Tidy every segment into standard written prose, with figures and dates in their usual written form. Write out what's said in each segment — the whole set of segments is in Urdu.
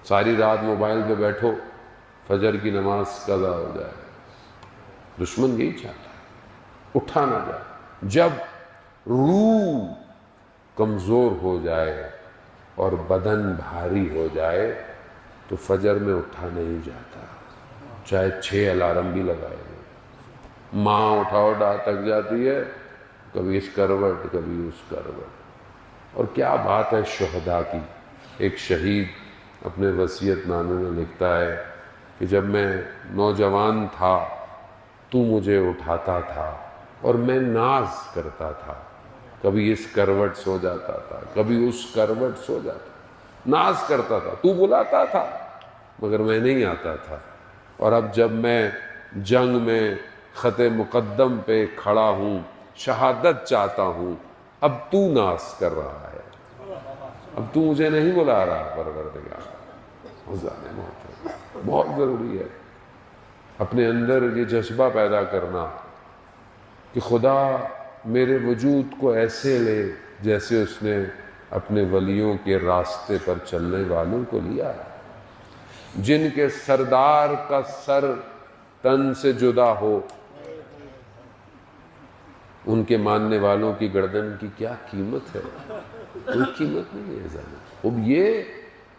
ساری رات موبائل پہ بیٹھو، فجر کی نماز قضا ہو جائے۔ دشمن یہی چاہتا ہے، اٹھا نہ جائے۔ جب روح کمزور ہو جائے اور بدن بھاری ہو جائے تو فجر میں اٹھا نہیں جاتا، چاہے 6 الارم بھی لگائے۔ ماں اٹھاؤ تک جاتی ہے، کبھی اس کروٹ کبھی اس کروٹ۔ اور کیا بات ہے شہداء کی۔ ایک شہید اپنے وصیت نامے میں لکھتا ہے کہ جب میں نوجوان تھا تو مجھے اٹھاتا تھا اور میں ناز کرتا تھا، کبھی اس کروٹ سو جاتا تھا کبھی اس کروٹ سو جاتا، ناز کرتا تھا، تو بلاتا تھا مگر میں نہیں آتا تھا۔ اور اب جب میں جنگ میں خط مقدم پہ کھڑا ہوں، شہادت چاہتا ہوں، اب تو ناز کر رہا ہے، اب تو مجھے نہیں بلا رہا پروردگار۔ بہت ضروری ہے اپنے اندر یہ جذبہ پیدا کرنا کہ خدا میرے وجود کو ایسے لے جیسے اس نے اپنے ولیوں کے راستے پر چلنے والوں کو لیا ہے، جن کے سردار کا سر تن سے جدا ہو، ان کے ماننے والوں کی گردن کی کیا قیمت ہے؟ کوئی قیمت نہیں ہے ذرا۔ اب یہ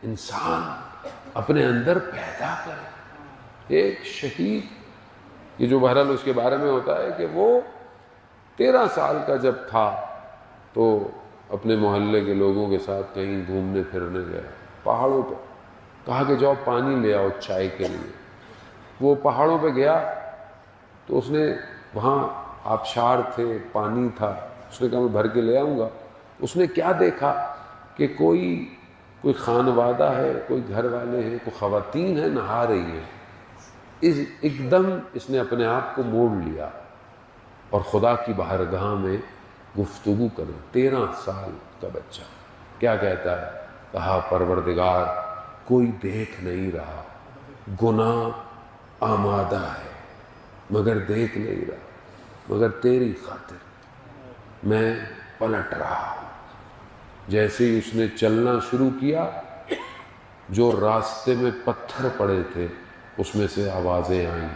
انسان اپنے اندر پیدا کرے۔ ایک شہید، یہ جو بہرحال اس کے بارے میں ہوتا ہے کہ وہ 13 سال کا جب تھا تو اپنے محلے کے لوگوں کے ساتھ کہیں گھومنے پھرنے گیا پہاڑوں پہ، کہا کہ جاؤ پانی لے آؤ چائے کے لیے۔ وہ پہاڑوں پہ گیا تو اس نے وہاں آبشار تھے، پانی تھا، اس نے کہا میں بھر کے لے آؤں گا۔ اس نے کیا دیکھا کہ کوئی خانوادہ ہے، کوئی گھر والے ہیں، کوئی خواتین ہیں نہا رہی ہیں۔ ایک دم اس نے اپنے آپ کو موڑ لیا اور خدا کی بارگاہ میں گفتگو کرے۔ 13 سال کا بچہ کیا کہتا ہے؟ کہا پروردگار کوئی دیکھ نہیں رہا، گناہ آمادہ ہے مگر دیکھ نہیں رہا، مگر تیری خاطر میں پلٹ رہا۔ جیسے ہی اس نے چلنا شروع کیا، جو راستے میں پتھر پڑے تھے اس میں سے آوازیں آئیں،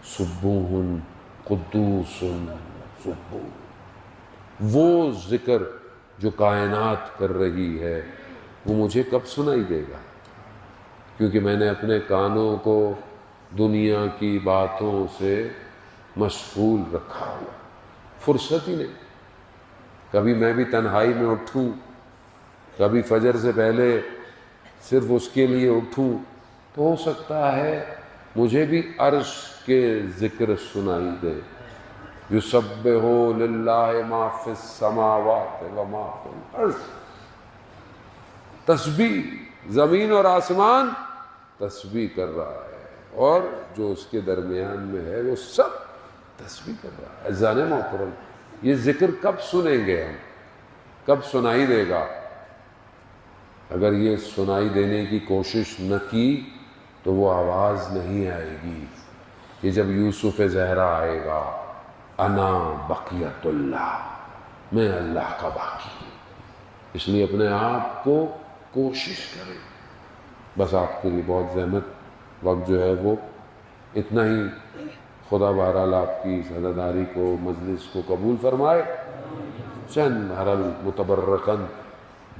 سبوح قدوس سبوح۔ وہ ذکر جو کائنات کر رہی ہے وہ مجھے کب سنائی دے گا؟ کیونکہ میں نے اپنے کانوں کو دنیا کی باتوں سے مشغول رکھا ہوا، فرصت ہی نہیں۔ کبھی میں بھی تنہائی میں اٹھوں، کبھی فجر سے پہلے صرف اس کے لیے اٹھوں تو ہو سکتا ہے مجھے بھی عرش کے ذکر سنائی دے۔ یسبح للہ ما فی السماوات و ما فی الارض۔ تسبیح، زمین اور آسمان تسبیح کر رہا ہے، اور جو اس کے درمیان میں ہے وہ سب تسبیح کر رہا ہے۔ عزیزان محترم، یہ ذکر کب سنیں گے ہم؟ کب سنائی دے گا؟ اگر یہ سنائی دینے کی کوشش نہ کی تو وہ آواز نہیں آئے گی۔ یہ جب یوسف زہرا آئے گا، انا بقیت اللہ، میں اللہ کا باقی ہوں۔ اس لیے اپنے آپ کو کوشش کریں۔ بس آپ کے لیے بہت زحمت، وقت جو ہے وہ اتنا ہی۔ خدا بہرحال آپ کی عزاداری کو، مجلس کو قبول فرمائے۔ چند بہرحال متبرکاً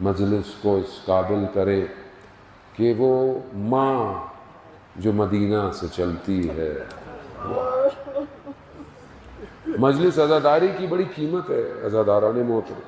مجلس کو اس قابل کرے کہ وہ ماں جو مدینہ سے چلتی ہے، مجلس عزاداری کی بڑی قیمت ہے عزاداران محترم۔